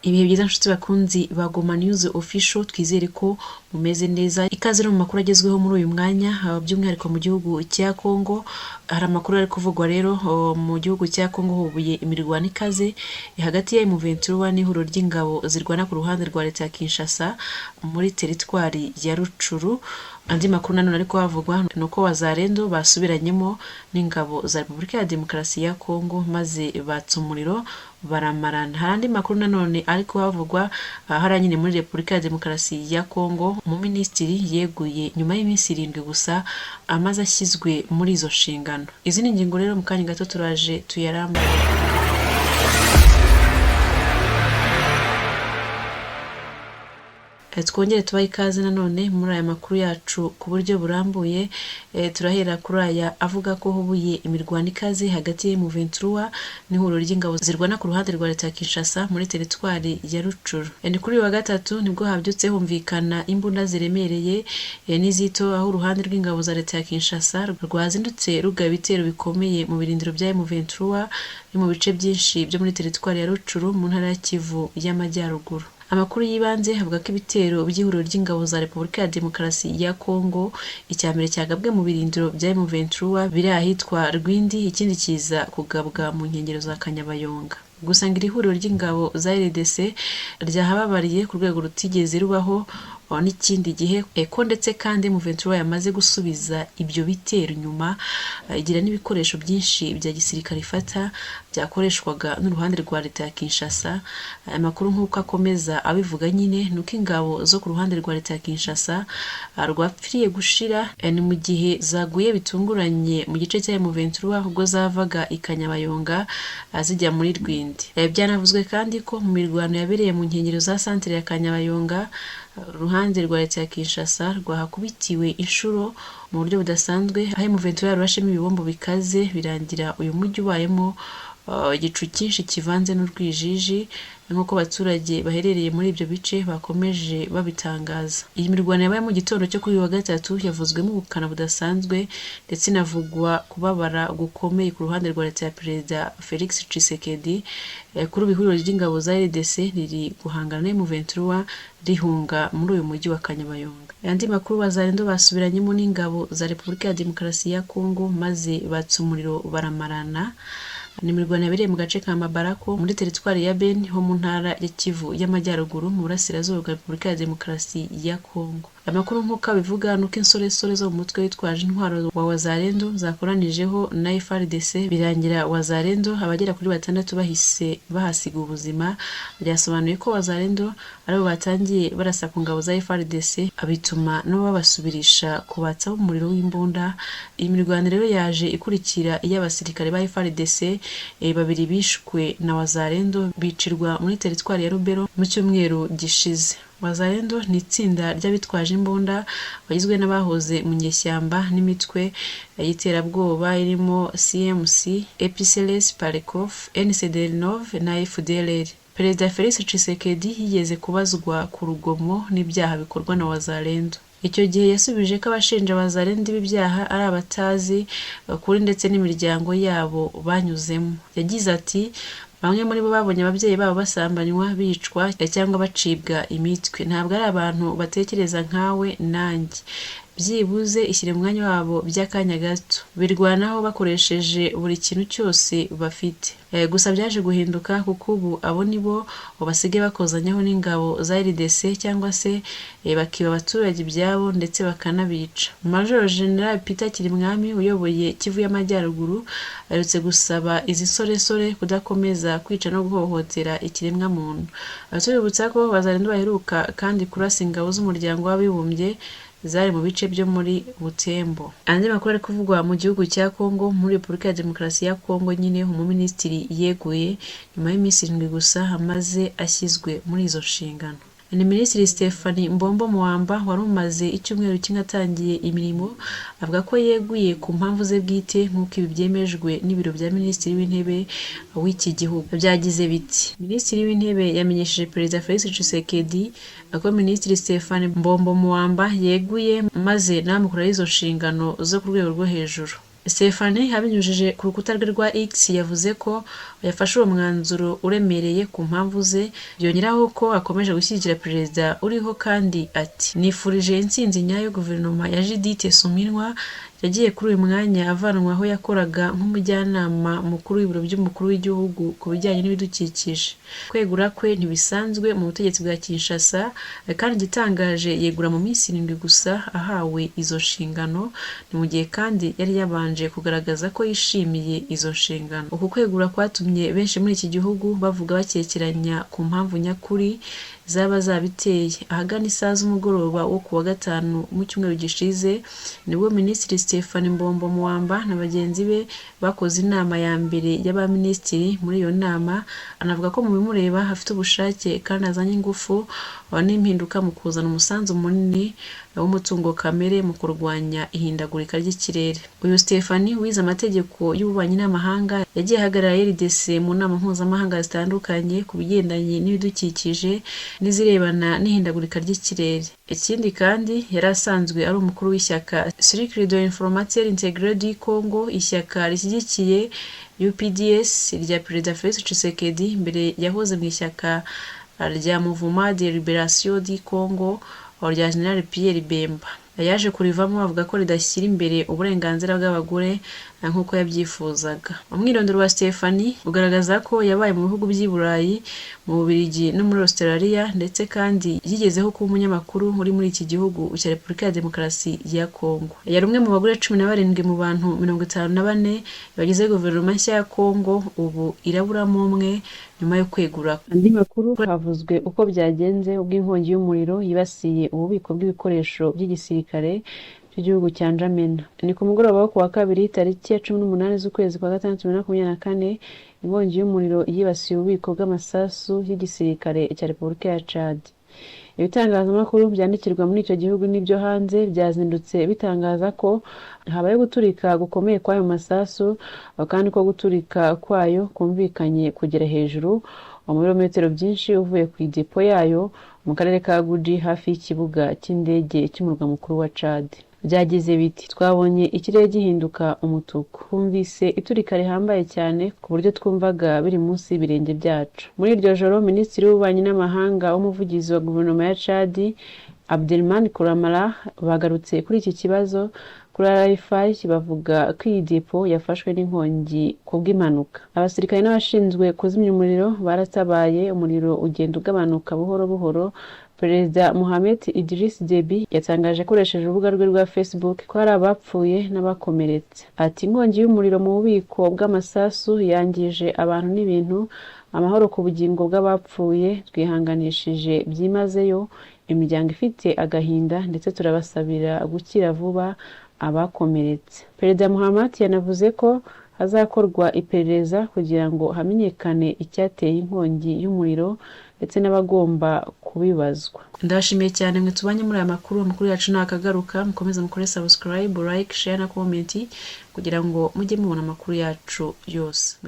Ibihe byiza nshuti bakunzi ba Goma News Official, twizere ko mumeze neza. Ikaze no mu makuru agezweho muri uyu mwanya, by'umwihariko mu gihugu cya Kongo. Hari amakuru ari kuvugwa rero mu gihugu cya Kongo, hubuye imirwano ikaze hagati ya M23 n'ihuriro ry'ingabo zirwana ku ruhande rwa leta ya Kinshasa muri teritwari ya Rutshuru. Andi makuru nanone ariko havugwa nuko Wazalendo basubiranyemo n'ingabo za Repubulika ya Demokarasi ya Kongo maze batsa umuriro baramarana. Hari andi makuru nanone ariko havugwa hari nyine muri Repubulika ya Demokarasi ya Kongo, umuminisitiri yeguye nyuma y'iminsi 7 gusa amaze ashyizwe muri izo nshingano. Izi ni ingingo rero mu kanya gato turaje tuyarambura. Twongere tubaye ikaze nanone muri aya makuru yacu ku buryo burambuye. Turahera kuri aya avuga ko hubuye imirwano ikaze hagati ya M23 n'ihuriro ry'ingabo zirwana ku ruhande rwa leta ya Kinshasa muri teritwari ya Rutshuru. Ni kuri wa gatatu nibwo habyutse humvikana imbunda ziremereye n'izito, aho uruhande rw'ingabo za leta ya Kinshasa rwazindutse rugaba ibitero bikomeye mu birindiro bya M23 ni mu bice byinshi byo muri teritwari ya Rutshuru mu ntara ya Kivu y'Amajyaruguru. Amakuru yibanze avuga ko ibitero by'ihuriro ry'ingabo za Repubulika ya Demokarasi ya Kongo icyambere cyagabwe mu birindiro bya M23 biri ahitwa Rwindi, ikindi kiza kugabwa mu nkengero za Kanyabayonga. Gusa ngo iri huriro ry'ingabo za RDC ryahababariye ku rwego rutigeze rubaho n'ikindi gihe ko ndetse kandi M23 yamaze gusubiza ibyo bitero nyuma, igira n'ibikoresho byinshi bya gisirikare ifata byakoreshwaga n'uruhande rwa leta ya Kinshasa. Amakuru nk'uko akomeza abivuga nyine nuko ingabo zo ku ruhande rwa leta ya Kinshasa rwapfiriye gushira ni mu gihe zaguye bitunguranye mu gice cya M23 ubwo zavaga Ikanyabayonga zijya muri Rwindi. Byanavuzwe kandi ko mu mirwano yabereye mu nkengero za centre ya Kanyabayonga, uruhande rwa leta ya Kinshasa rwahakubitiwe inshuro mu buryo budasanzwe, aho M23 yarashemo ibibombo bikaze birangira uyu mujyi ubayemo igicu cyinshi kivanze n'urwijiji, nk'uko abaturage baherereye muri ibyo bice bakomeje babitangaza. Iyi mirwano yabaye mu gitondo cyo kuri wa gatatu yavuzwemo ubukana budasanzwe ndetse inavugwa kubabara gukomeye ku ruhande rwa leta ya Perezida Felix Tshisekedi. Kuri ubu ihuriro ry'ingabo za RDC riri guhangana na M23 rihunga muri uyu mujyi wa Kanyabayonga. Andi makuru, Wazalendo basubiranyemo n'ingabo za Repubulika ya Demokarasi ya Kongo maze batsa umuriro baramarana. Ni imirwano yabereye mu gace ka Mabarako muri teritwari ya Beni ho mu ntara ya Kivu y'Amajyaruguru mu burasirazuba bwa Repubulika ya Demokarasi ya Kongo. Amakuru nk'uko bivuga nuko insoresore zo mu mutwe witwaje intwaro wa Wazalendo zakoranijeho na FARDC birangira Wazalendo abagera kuri 6 bahise bahasiga ubuzima. Byasobanuye ko Wazalendo aribo batangiye barasa ku ngabo za FARDC, abituma no babasubirisha kubatsa umuriro w'imbunda. Iyi mirwano rero yaje ikurikira iy'abasirikare ba FARDC babiri bishwe na Wazalendo bicirwa muri teritwari ya Rubero mu cyumweru gishize. Wazalendo ni itsinda ry'abitwaje imbunda bagizwe n'abahoze mu nyeshyamba n'imitwe y'iterabwoba irimo CMC, EPCLS, Parekov, NCDL9 na FDLR. Perezida Felix Tshisekedi yigeze kubazwa ku rugomo n'ibyaha bikorwa na Wazalendo. Icyo gihe yasubije ko abashinja Wazalendo ibyaha ari abatazi kuri ndetse n'imiryango yabo banyuzemo. Yagize ati, bamwe muri bo babonye ababyeyi babo basambanywa, bicwa cyangwa bacibwa imitwe. Ntabwo ari abantu batekereza nkawe nanjye. Byibuze ishyire mu mwanya wabo by'akanya gato. Birwanaho bakoresheje buri kintu cyose bafite. Gusa byaje guhinduka kuko ubu abo nibo basigaye bakozanyaho n'ingabo za RDC cyangwa se bakiba abaturage ibyabo ndetse bakanabica. Major General Peter Kirimwami uyoboye Kivu y'Amajyaruguru aherutse gusaba izi soresore kudakomeza kwica no guhohotera ikiremwa muntu. Tuributsa ko Wazalendo baheruka kandi kurasa ingabo z'umuryango w'abibumbye zari mu bice byo muri Butembo. Andi makuru ari kuvugwa mu gihugu cya Kongo, muri Repubulika ya Demokarasi ya Kongo nyine umuminisitiri yeguye nyuma y'iminsi 7 gusa amaze ashyizwe muri izo nshingano. Ni Minisitiri Stephanie Mbombo Muamba wari umaze icyumweru kimwe atangiye imirimo, avuga ko yeguye ku mpamvu ze bwite nk'uko ibi byemejwe n'ibiro bya Minisitiri w'Intebe w'iki gihugu. Byagize biti, Minisitiri w'Intebe yamenyesheje Perezida Felix Tshisekedi ko Minisitiri Stephanie Mbombo Muamba yeguye maze namukuraho izo nshingano zo ku rwego rwo hejuru. Stephanie abinyujije ku rukuta rwe rwa X yavuze ko yafashe uwo mwanzuro uremereye ku mpamvu ze, byongeraho ko akomeje gushyigikira perezida uriho kandi ati nifurije intsinzi nyayo guverinoma ya Judith Suminwa yagiye kuri uyu mwanya avanwa aho yakoraga nk'umujyanama mukuru w'ibiro by'umukuru w'igihugu ku bijyanye n'ibidukikije. Kwegura kwe ntibisanzwe mu butegetsi bwa Kinshasa, kandi igitangaje yegura mu minsi 7 gusa ahawe izo nshingano, ni mu gihe kandi yari yabanje kugaragaza ko yishimiye izo nshingano. Uku kwegura kwatumye benshi muri iki gihugu bavuga bakekeranya ku mpamvu nyakuri zaba zabiteye. Ahagana isaha z'umugoroba wo kuwa gatanu mu cyumweru gishize nibwo Minisitiri Stephanie Mbombo Muwamba na bagenzi be bakoze inama ya mbere y'abaminisitiri. Muri iyo nama anavuga ko mu bimureba hafite ubushake kandi azanye ingufu n'impinduka mu kuzana umusanzu munini w'umutungo kamere mu kurwanya ihindagurika ry'ikirere. Uyu Stephanie wize amategeko y'ububanyi n'amahanga yagiye ahagarara RDC mu nama mpuzamahanga zitandukanye ku bigendanye n'ibidukikije n'izirebana n'ihindagurika ry'ikirere. Ikindi kandi yari asanzwe ari umukuru w'ishyaka Cercle de l'Information Intégrée du Congo, ishyaka rishyigikiye UPDS rya Perezida Félix Tshisekedi, mbere yahoze mu ishyaka rya Mouvement de Libération du Congo rya General Pierre Bemba. Yaje kurivamo avuga ko ridashyira imbere uburenganzira bw'abagore nk'uko yabyifuzaga. Umwirondoro wa Stephanie ugaragaza ko yabaye mu bihugu by'i Burayi, mu Bubiligi no muri Australia, ndetse kandi yigezeho kuba umunyamakuru uri muri iki gihugu cya Repubulika ya Demokarasi ya Congo. Yari umwe mu bagore 17 mu bantu 54 bagize guverinoma nshya ya Congo, ubu iraburamo umwe nyuma yo kwegura. Andi makuru havuzwe uko byagenze ubwo inkongi y'umuriro yibasiye ububiko bw'ibikoresho by'igisirikare cy'igihugu cya Njamena. Ni ku mugoroba wo kuwa kabiri tariki ya 18 z'ukwezi kwa gatandatu 2024, inkongi y'umuriro yibasiye ububiko bw'amasasu y'igisirikare cya Repubulika ya Chad. Ibitangazamakuru byandikirwa muri icyo gihugu n'ibyo hanze byazindutse bitangaza ko habaye guturika gukomeye kw'ayo masasu, kandi ko guturika kwayo kumvikanye kugera hejuru mu birometero byinshi uvuye ku idepo yayo mu karere ka Guji hafi y'ikibuga cy'indege cy'umurwa mukuru wa Chad. Byagize biti twabonye ikirere gihinduka umutuku, twumvise iturika rihambaye cyane ku buryo twumvaga biri munsi y'ibirenge byacu. Muri iryo joro Minisitiri w'ububanyi n'amahanga w'umuvugizi wa guverinoma ya Chad Abdelrahman Kouramala bagarutse kuri iki kibazo kuri RFI, bavuga ko iyi depo yafashwe n'inkongi kubw'impanuka. Abasirikare n'abashinzwe kuzimya umuriro baratabaye, umuriro ugenda ugabanuka buhoro buhoro. Perezida Mohamed Idriss Déby yatangaje akoresheje urubuga rwe rwa Facebook ko hari abapfuye n'abakomeretse. Ati inkongi y'umuriro mu bubiko bw'amasasu yangije abantu n'ibintu, amahoro ku bugingo bw'abapfuye, twihanganishije byimazeyo imiryango ifite agahinda, ndetse turabasabira gukira vuba abakomeretse. Perezida Mohamed yanavuze ko hazakorwa iperereza kugira ngo hamenyekane icyateye inkongi y'umuriro ndetse n'abagomba kubibazwa. Ndashimiye cyane mwe tubanye muri aya makuru. Amakuru yacu nakagaruka, mukomeze mukore subscribe, like, share na comment kugira ngo mujye mubona amakuru yacu yose.